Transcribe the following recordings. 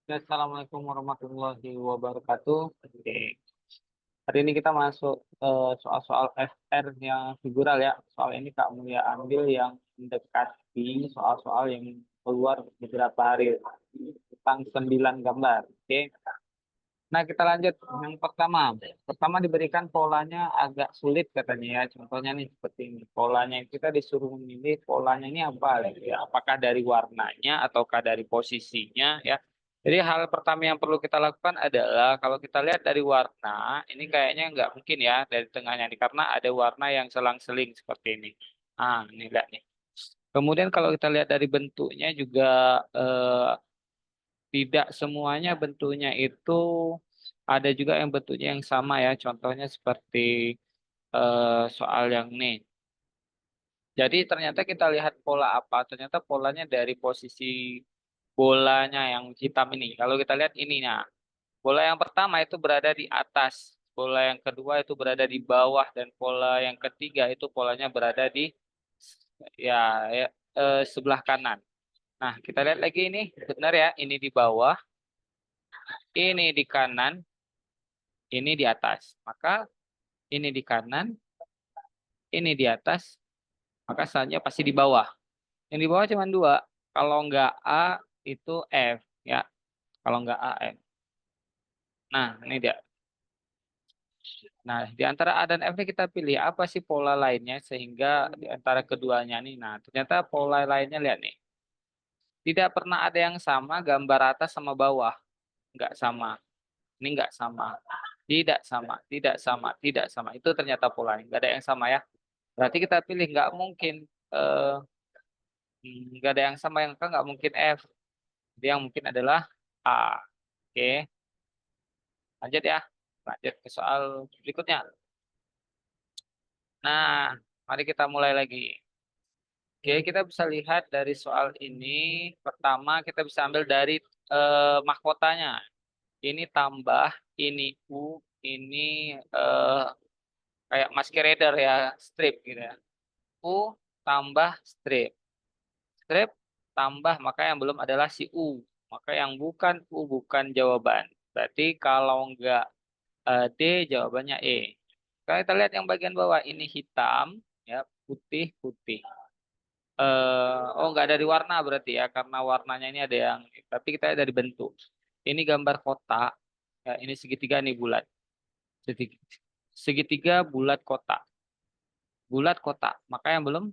Ya, Assalamualaikum warahmatullahi wabarakatuh. Oke. Hari ini kita masuk soal-soal FR yang figural ya. Soal ini Kak Mulia ambil yang mendekati soal-soal yang keluar beberapa hari tentang 9 gambar. Oke. Nah, kita lanjut yang pertama. Pertama diberikan polanya agak sulit katanya ya. Contohnya nih seperti ini. Polanya kita disuruh memilih polanya ini apa gitu ya. Apakah dari warnanya ataukah dari posisinya ya. Jadi hal pertama yang perlu kita lakukan adalah kalau kita lihat dari warna, ini kayaknya nggak mungkin ya dari tengahnya nih karena ada warna yang selang-seling seperti ini. Ah, ini lihat nih. Kemudian kalau kita lihat dari bentuknya juga tidak semuanya bentuknya itu ada juga yang bentuknya yang sama ya. Contohnya seperti soal yang nih. Jadi ternyata kita lihat pola apa? Ternyata polanya dari posisi bolanya yang hitam ini. Kalau kita lihat ini, nah, bola yang pertama itu berada di atas, bola yang kedua itu berada di bawah, dan pola yang ketiga itu polanya berada di ya, ya sebelah kanan. Nah, kita lihat lagi ini, benar ya, ini di bawah, ini di kanan, ini di atas. Maka ini di kanan, ini di atas, maka selanjutnya pasti di bawah. Yang di bawah cuma dua. Kalau nggak A itu F ya. Kalau nggak A F. Nah, ini dia. Nah, di antara A dan F ini kita pilih apa sih pola lainnya sehingga di antara keduanya nih. Nah, ternyata pola lainnya lihat nih. Tidak pernah ada yang sama gambar atas sama bawah. Nggak sama. Ini nggak sama. Tidak sama, tidak sama, tidak sama. Itu ternyata polanya. Nggak ada yang sama ya. Berarti kita pilih nggak mungkin eh, nggak ada yang sama yang kan nggak mungkin F. Jadi yang mungkin adalah A. Oke, lanjut ya. Lanjut ke soal berikutnya. Nah, mari kita mulai lagi. Oke, kita bisa lihat dari soal ini. Pertama, kita bisa ambil dari mahkotanya. Ini tambah, ini U, ini eh, kayak masquerader ya, strip gitu ya. U tambah strip. Strip tambah, maka yang belum adalah si U. Maka yang bukan U bukan jawaban. Berarti kalau enggak D, jawabannya E. Kalau kita lihat yang bagian bawah, ini hitam, ya putih, putih. Oh, enggak dari warna berarti ya, karena warnanya ini ada yang, tapi kita lihat dari bentuk. Ini gambar kotak, ya ini segitiga nih bulat. Segitiga, segitiga bulat kotak. Bulat kotak, maka yang belum,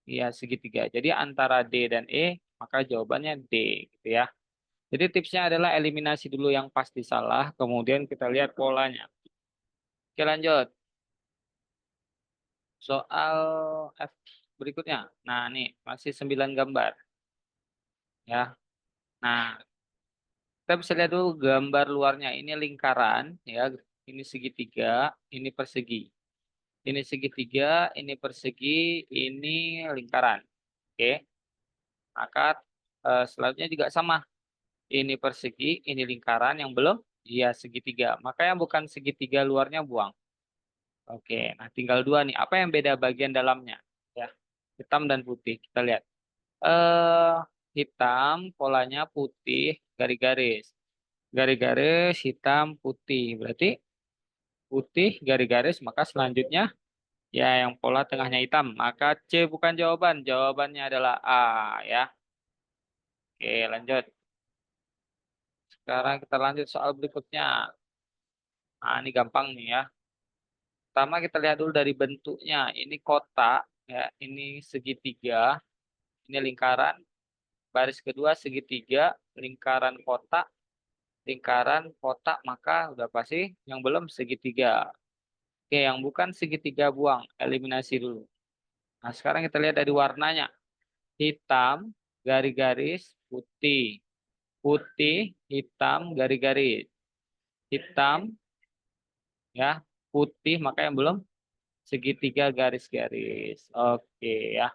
ya segitiga. Jadi antara D dan E, maka jawabannya D, gitu ya. Jadi tipsnya adalah eliminasi dulu yang pasti salah, kemudian kita lihat polanya. Oke, lanjut. Soal F berikutnya. Nah, nih masih 9 gambar ya. Nah, kita bisa lihat dulu gambar luarnya. Ini lingkaran ya, ini segitiga, ini persegi. Ini segitiga, ini persegi, ini lingkaran. Oke. Maka selanjutnya juga sama. Ini persegi, ini lingkaran yang belum ya segitiga. Maka yang bukan segitiga luarnya buang. Oke, nah tinggal dua nih. Apa yang beda bagian dalamnya? Ya, hitam dan putih. Kita lihat. eh Hitam, polanya putih, garis-garis. Garis-garis, hitam, putih. Berarti putih, garis-garis, maka selanjutnya ya yang pola tengahnya hitam. Maka C bukan jawaban. Jawabannya adalah A ya. Oke, lanjut. Sekarang kita lanjut soal berikutnya. Nah, ini gampang nih ya. Pertama kita lihat dulu dari bentuknya. Ini kotak, ya. Ini segitiga, ini lingkaran. Baris kedua segitiga, lingkaran kotak, maka udah pasti yang belum segitiga. Oke, yang bukan segitiga buang, eliminasi dulu. Nah, sekarang kita lihat dari warnanya. Hitam, garis-garis, putih. Putih, hitam, garis-garis. Hitam, ya, putih, maka yang belum segitiga garis-garis. Oke, ya.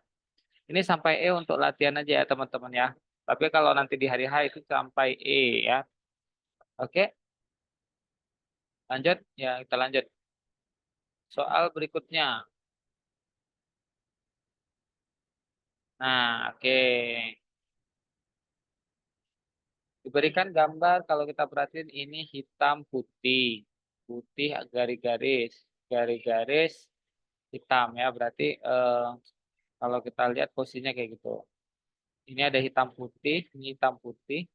Ini sampai E untuk latihan aja ya, teman-teman ya. Tapi kalau nanti di hari H itu sampai E ya. Oke, lanjut. Ya, kita lanjut. Soal berikutnya. Nah, oke. Diberikan gambar kalau kita perhatiin ini hitam putih. Putih garis-garis. Garis-garis hitam ya. Berarti kalau kita lihat posisinya kayak gitu. Ini ada hitam putih, ini hitam putih,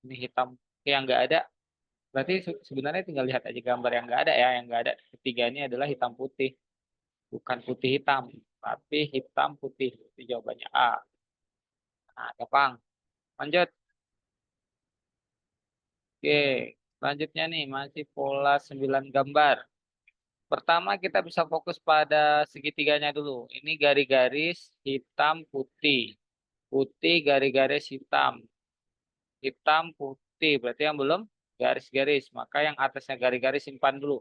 ini hitam yang enggak ada. Berarti sebenarnya tinggal lihat aja gambar yang enggak ada ya. Yang enggak ada ketiga ini adalah hitam putih. Bukan putih hitam, tapi hitam putih. Itu jawabannya A. Nah, gampang. Lanjut. Oke, selanjutnya nih masih pola 9 gambar. Pertama kita bisa fokus pada segitiganya dulu. Ini garis-garis hitam putih. Putih garis-garis hitam. Hitam putih. Berarti yang belum garis-garis. Maka yang atasnya garis-garis simpan dulu.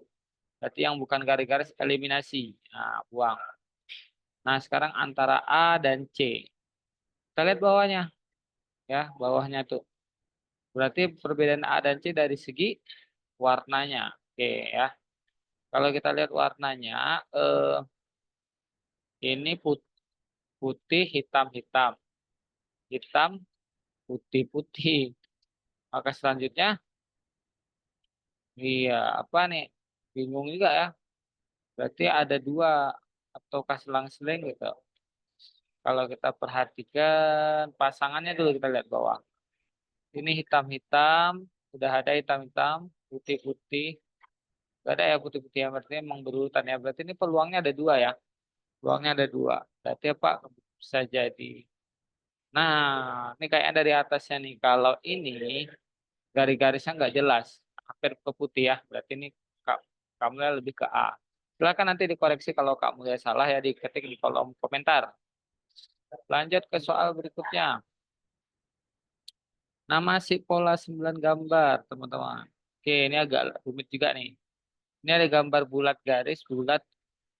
Berarti yang bukan garis-garis eliminasi. Nah, buang. Nah, sekarang antara A dan C. Kita lihat bawahnya. Ya, bawahnya tuh. Berarti perbedaan A dan C dari segi warnanya. Oke ya. Kalau kita lihat warnanya, ini putih, hitam, hitam. Hitam, putih, putih. Maka selanjutnya, iya apa nih? Bingung juga ya. Berarti ada dua ataukah selang-seling gitu. Kalau kita perhatikan pasangannya dulu kita lihat bawah. Ini hitam-hitam, udah ada hitam-hitam, putih-putih. Gak ada ya putih-putih yang berarti emang berurutan ya. Berarti ini peluangnya ada dua ya. Peluangnya ada dua. Berarti apa? Bisa jadi. Nah, ini kayaknya dari atasnya nih. Kalau ini garis-garisnya nggak jelas. Hampir ke putih ya. Berarti ini kamu lebih ke A. Silakan nanti dikoreksi kalau kamu ya salah ya diketik di kolom komentar. Lanjut ke soal berikutnya. Nama si pola 9 gambar, teman-teman. Oke, ini agak rumit juga nih. Ini ada gambar bulat garis, bulat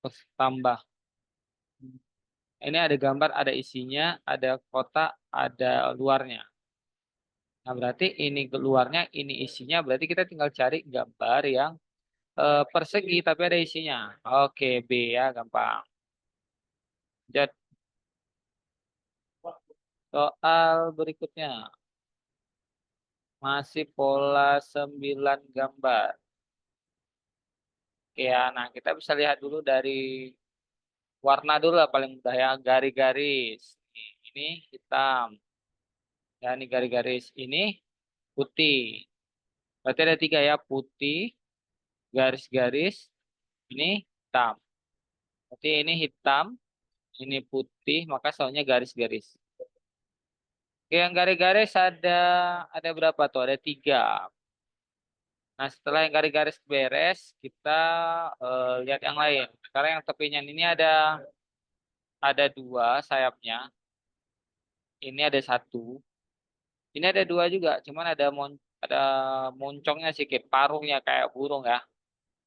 terus tambah. Ini ada gambar, ada isinya, ada kotak, ada luarnya. Nah, berarti ini luarnya, ini isinya. Berarti kita tinggal cari gambar yang persegi tapi ada isinya. Oke, B ya, gampang. Jadi, soal berikutnya. Masih pola 9 gambar. Oke ya, nah kita bisa lihat dulu dari warna dulu lah paling mudah ya. Garis-garis. Ini hitam. Ya, ini garis-garis. Ini putih. Berarti ada tiga ya. Putih, garis-garis. Ini hitam. Berarti ini hitam. Ini putih. Maka soalnya garis-garis. Oke, yang garis-garis ada berapa tuh? Ada tiga. Nah, setelah yang garis-garis beres, kita lihat yang lain. Sekarang yang tepinya ini ada dua sayapnya. Ini ada satu. Ini ada dua juga, cuman ada moncongnya sedikit, paruhnya kayak burung ya.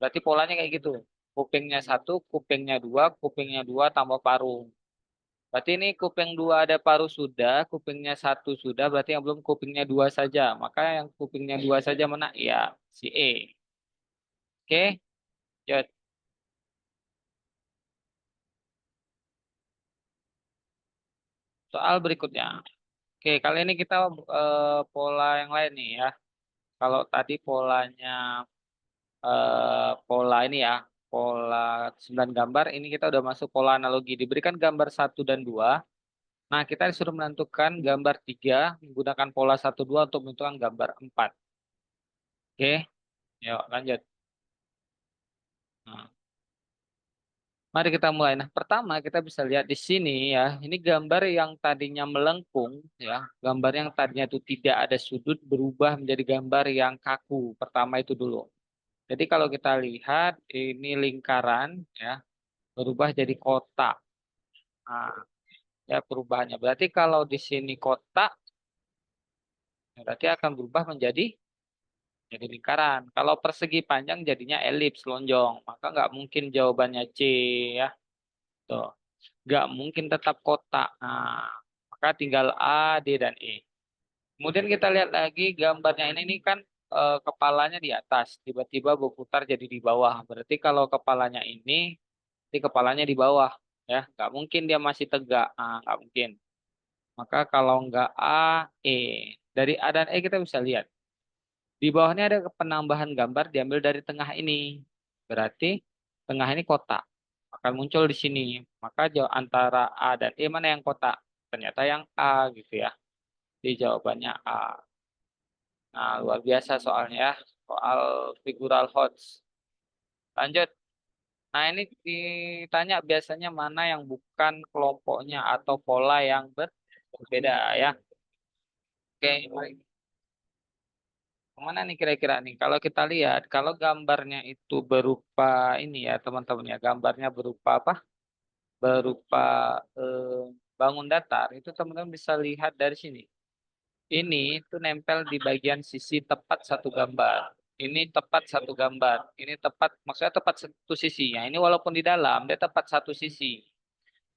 Berarti polanya kayak gitu. Kupingnya satu, kupingnya dua tambah paruh. Berarti ini kuping dua ada paruh sudah, kupingnya satu sudah, berarti yang belum kupingnya dua saja. Maka yang kupingnya dua saja mana? Ya, si E. Oke, Jod. Soal berikutnya. Oke, kali ini kita pola yang lain nih ya. Kalau tadi polanya pola ini ya, pola 9 gambar, ini kita udah masuk pola analogi. Diberikan gambar satu dan 2. Nah, kita disuruh menentukan gambar 3 menggunakan pola 1, 2 untuk menentukan gambar 4. Oke, yuk lanjut. Nah, mari kita mulai. Nah, pertama kita bisa lihat di sini ya, ini gambar yang tadinya melengkung ya, gambar yang tadinya itu tidak ada sudut berubah menjadi gambar yang kaku. Pertama itu dulu. Jadi kalau kita lihat ini lingkaran ya, berubah jadi kotak. Nah, ya perubahannya. Berarti kalau di sini kotak, berarti akan berubah menjadi jadi lingkaran. Kalau persegi panjang jadinya elips, lonjong. Maka nggak mungkin jawabannya C ya. Tuh. Nggak mungkin tetap kotak. Nah, maka tinggal A, D, dan E. Kemudian kita lihat lagi gambarnya ini kan kepalanya di atas. Tiba-tiba berputar jadi di bawah. Berarti kalau kepalanya ini, di kepalanya di bawah. Ya, nggak mungkin dia masih tegak. Nah, nggak mungkin. Maka kalau nggak A, E. Dari A dan E kita bisa lihat. Di bawahnya ada penambahan gambar diambil dari tengah ini. Berarti tengah ini kotak. Akan muncul di sini. Maka jauh antara A dan E mana yang kotak? Ternyata yang A gitu ya. Di jawabannya A. Nah, luar biasa soalnya ya. Soal figural HOTS. Lanjut. Nah, ini ditanya biasanya mana yang bukan kelompoknya atau pola yang berbeda ya. Oke, kemana nih kira-kira nih? Kalau kita lihat, kalau gambarnya itu berupa ini ya teman-teman ya, gambarnya berupa apa? Berupa eh, bangun datar, itu teman-teman bisa lihat dari sini. Ini tuh nempel di bagian sisi tepat satu gambar. Ini tepat satu gambar. Ini tepat, maksudnya tepat satu sisi. Ya, ini walaupun di dalam, dia tepat satu sisi.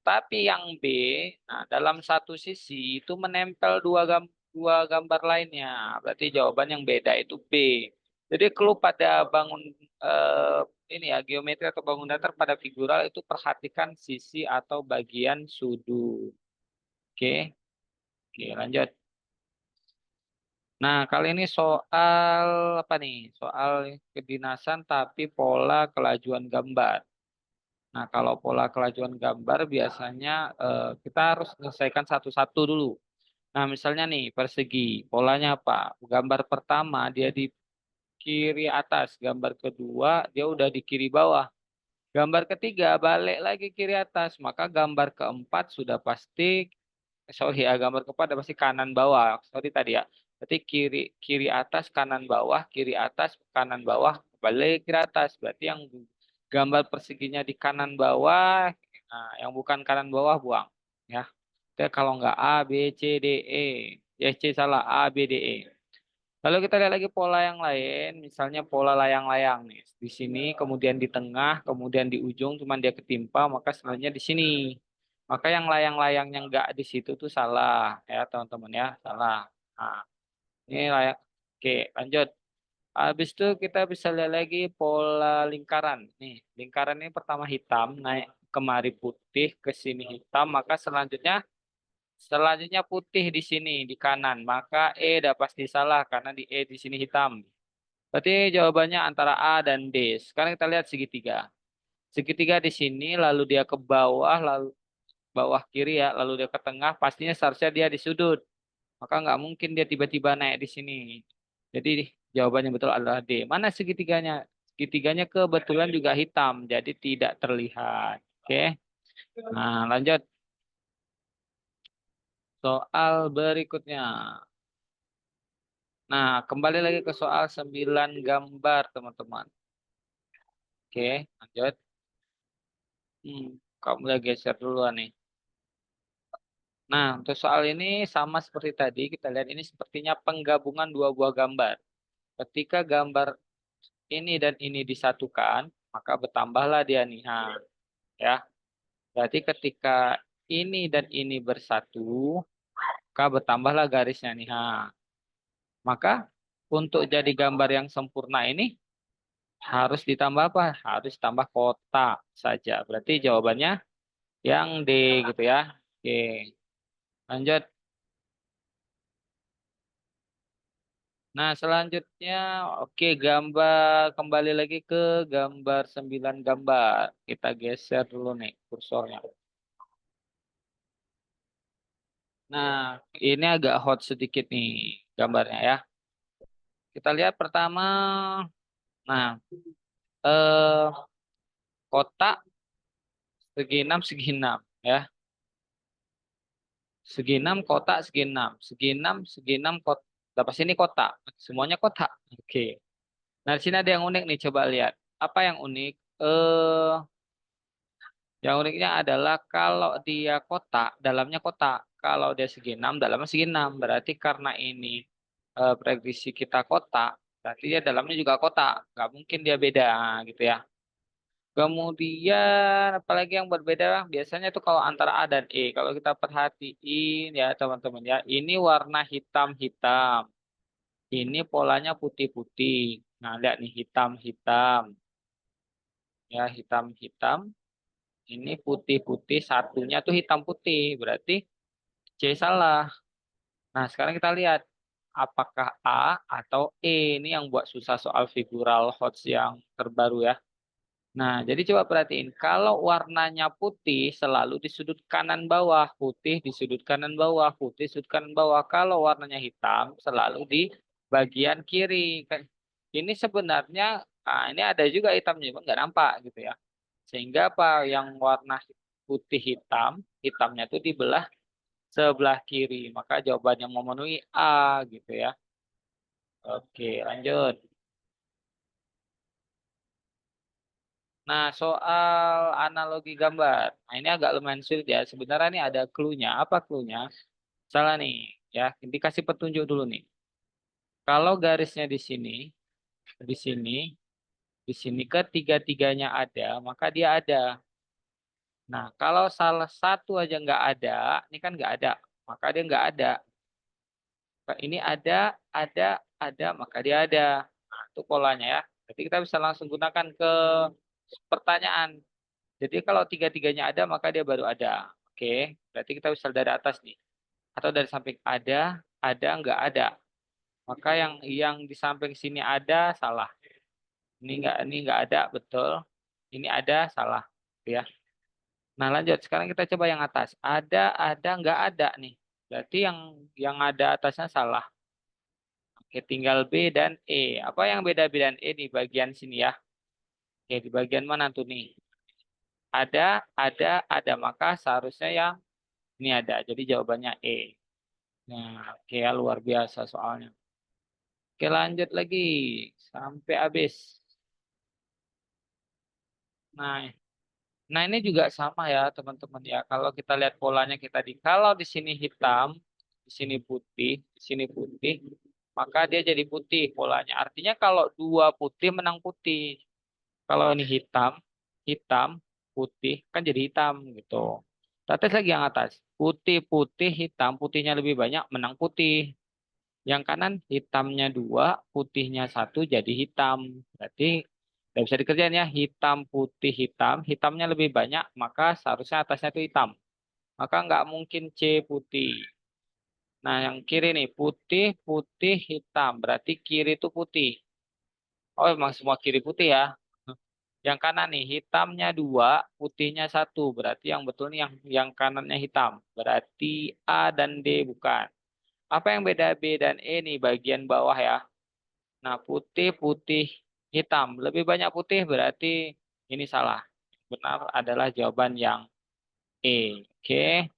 Tapi yang B, nah dalam satu sisi itu menempel dua gambar lainnya. Berarti jawaban yang beda itu B. Jadi kalau pada bangun eh, ini ya geometri atau bangun datar pada figural itu perhatikan sisi atau bagian sudut. Oke, oke lanjut. Nah kali ini soal apa nih? Soal kedinasan tapi pola kelajuan gambar. Nah, kalau pola kelajuan gambar biasanya kita harus selesaikan satu-satu dulu. Nah, misalnya nih persegi, polanya apa? Gambar pertama dia di kiri atas, gambar kedua dia udah di kiri bawah. Gambar ketiga balik lagi kiri atas, maka gambar keempat sudah pasti sorry ya, gambar keempat udah pasti kanan bawah. Sorry tadi ya. Berarti kiri kiri atas, kanan bawah, kiri atas, kanan bawah, balik kiri atas. Berarti yang gambar perseginya di kanan bawah, nah, yang bukan kanan bawah buang. Ya, kita kalau nggak A, B, C, D, E. Ya, C salah, A, B, D, E. Lalu kita lihat lagi pola yang lain, misalnya pola layang-layang nih. Di sini, kemudian di tengah, kemudian di ujung, cuman dia ketimpa, maka sebenarnya di sini. Maka yang layang-layang yang nggak di situ tuh salah, ya teman-teman ya, salah. Nah, ini layak. Oke, lanjut. Habis itu kita bisa lihat lagi pola lingkaran. Nih, lingkaran ini pertama hitam, naik kemari putih, ke sini hitam, maka selanjutnya putih di sini di kanan. Maka E udah pasti salah karena di E di sini hitam. Berarti jawabannya antara A dan D. Sekarang kita lihat segitiga. Segitiga di sini, lalu dia ke bawah, lalu bawah kiri ya, lalu dia ke tengah, pastinya seharusnya dia di sudut. Maka nggak mungkin dia tiba-tiba naik di sini. Jadi jawabannya betul adalah D. Mana segitiganya? Segitiganya kebetulan juga hitam, jadi tidak terlihat. Oke. Nah, lanjut soal berikutnya. Nah, kembali lagi ke soal 9 gambar, teman-teman. Oke, lanjut. Hmm, kamu udah geser dulu nih. Nah, untuk soal ini sama seperti tadi, kita lihat ini sepertinya penggabungan dua buah gambar. Ketika gambar ini dan ini disatukan, maka bertambahlah dia nih. Nah, ya. Berarti ketika ini dan ini bersatu, maka bertambahlah garisnya nih. Nah, maka untuk jadi gambar yang sempurna ini harus ditambah apa? Harus tambah kotak saja. Berarti jawabannya yang D gitu ya. Oke, lanjut. Nah, selanjutnya oke gambar kembali lagi ke gambar 9 gambar. Kita geser dulu nih kursornya. Nah, ini agak hot sedikit nih gambarnya ya. Kita lihat pertama, nah, eh, kotak segi 6 ya. Segi 6 kotak segi enam kotak. Dapat sini kotak. Semuanya kotak. Oke. Nah, di sini ada yang unik nih, coba lihat. Apa yang unik? Yang uniknya adalah kalau dia kotak, dalamnya kotak. Kalau dia segi 6 dalamnya segi 6. Berarti karena ini prediksi kita kotak, berarti dia dalamnya juga kotak. Nggak mungkin dia beda gitu ya. Kemudian apalagi yang berbeda biasanya tuh kalau antara A dan E. Kalau kita perhatiin ya teman-teman ya, ini warna hitam-hitam. Ini polanya putih-putih. Nah, lihat nih hitam-hitam. Ya, hitam-hitam. Ini putih-putih, satunya tuh hitam putih. Berarti C salah. Nah, sekarang kita lihat. apakah A atau E. Ini yang buat susah soal figural HOTS yang terbaru ya. Nah, jadi coba perhatiin. Kalau warnanya putih selalu di sudut kanan bawah. Putih di sudut kanan bawah. Putih sudut kanan bawah. Kalau warnanya hitam selalu di bagian kiri. Ini sebenarnya, ini ada juga hitamnya, cuma nggak nampak gitu ya. Sehingga apa? Yang warna putih hitam, hitamnya itu dibelah sebelah kiri. Maka jawabannya memenuhi A gitu ya. Oke, lanjut. Nah, soal analogi gambar. Nah, ini agak lumayan sulit ya. Sebenarnya ini ada clue-nya. Apa clue-nya? Salah nih, ya. Dikasih petunjuk dulu nih. Kalau garisnya di sini, di sini ketiga-tiganya ada, maka dia ada. Nah, kalau salah satu aja nggak ada, ini kan nggak ada, maka dia nggak ada. Ini ada, maka dia ada. Nah, itu polanya ya. Jadi kita bisa langsung gunakan ke pertanyaan. Jadi kalau tiga-tiganya ada, maka dia baru ada. Oke, berarti kita bisa dari atas nih. Atau dari samping ada, nggak ada. Maka yang di samping sini ada, salah. Ini nggak ada, betul. Ini ada, salah. Ya. Nah, lanjut. Sekarang kita coba yang atas. Ada, nggak ada nih. Berarti yang ada atasnya salah. Oke, tinggal B dan E. Apa yang beda B dan E di bagian sini ya? Oke, di bagian mana tuh nih? Ada. Maka seharusnya yang ini ada. Jadi jawabannya E. Nah, oke ya, luar biasa soalnya. Oke, lanjut lagi. Sampai habis. Nah, nah ini juga sama ya, teman-teman ya. Kalau kita lihat polanya kita kalau di sini hitam, di sini putih, maka dia jadi putih polanya. Artinya kalau dua putih menang putih. Kalau ini hitam, hitam, putih, kan jadi hitam gitu. Kita tes lagi yang atas. Putih, putih, hitam, putihnya lebih banyak, menang putih. Yang kanan hitamnya dua, putihnya satu jadi hitam. Berarti nggak bisa dikerjain ya. Hitam, putih, hitam. Hitamnya lebih banyak, maka seharusnya atasnya itu hitam. Maka nggak mungkin C putih. Nah, yang kiri nih, putih, putih, hitam. Berarti kiri itu putih. Oh, emang semua kiri putih ya. Yang kanan nih, hitamnya dua, putihnya satu. Berarti yang betul nih yang kanannya hitam. Berarti A dan D bukan. Apa yang beda B dan E nih bagian bawah ya? Nah, putih, putih, hitam. Lebih banyak putih berarti ini salah. Benar adalah jawaban yang E. Oke.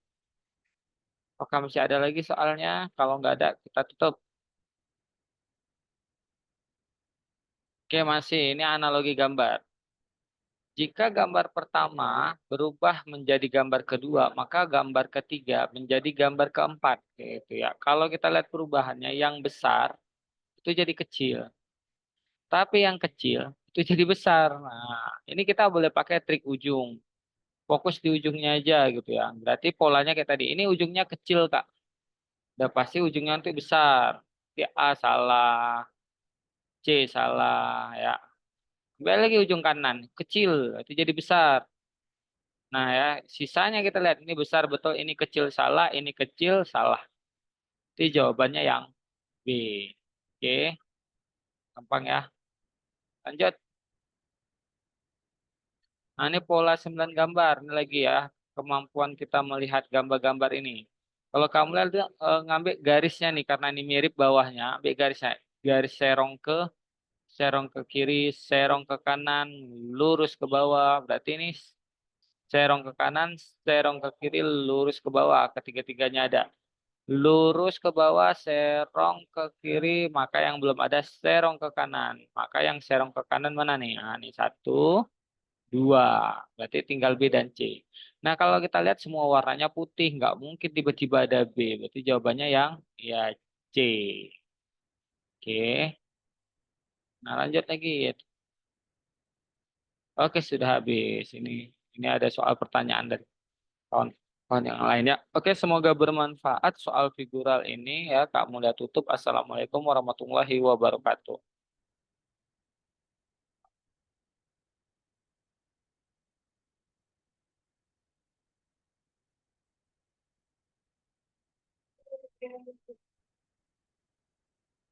Apakah masih ada lagi soalnya? Kalau nggak ada, kita tutup. Oke, masih. Ini analogi gambar. Jika gambar pertama berubah menjadi gambar kedua, maka gambar ketiga menjadi gambar keempat. Gitu ya. Kalau kita lihat perubahannya, yang besar itu jadi kecil. Tapi yang kecil itu jadi besar. Nah, ini kita boleh pakai trik ujung. Fokus di ujungnya aja gitu ya. Berarti polanya kayak tadi. Ini ujungnya kecil, Kak. Udah pasti ujungnya nanti besar. Di A salah, C salah ya. Kembali lagi ujung kanan, kecil, itu jadi besar. Nah ya, sisanya kita lihat ini besar betul, ini kecil salah, ini kecil salah. Itu jawabannya yang B. Oke, gampang ya. Lanjut. Nah, ini pola 9 gambar. Ini lagi ya, kemampuan kita melihat gambar-gambar ini. Kalau kamu lihat ngambil garisnya nih, karena ini mirip bawahnya, ambil garisnya. Garis serong ke kiri, serong ke kanan, lurus ke bawah. Berarti ini serong ke kanan, serong ke kiri, lurus ke bawah. Ketiga-tiganya ada. Lurus ke bawah, serong ke kiri, maka yang belum ada serong ke kanan. Maka yang serong ke kanan mana nih? Nah, ini satu, dua. Berarti tinggal B dan C. Nah, kalau kita lihat semua warnanya putih, nggak mungkin tiba-tiba ada B. Berarti jawabannya yang ya C. Oke. Nah, lanjut lagi. Oke, sudah habis. Ini ada soal pertanyaan dari kawan-kawan yang lainnya. Oke, semoga bermanfaat soal figural ini ya. Kak Mulia tutup. Assalamualaikum warahmatullahi wabarakatuh.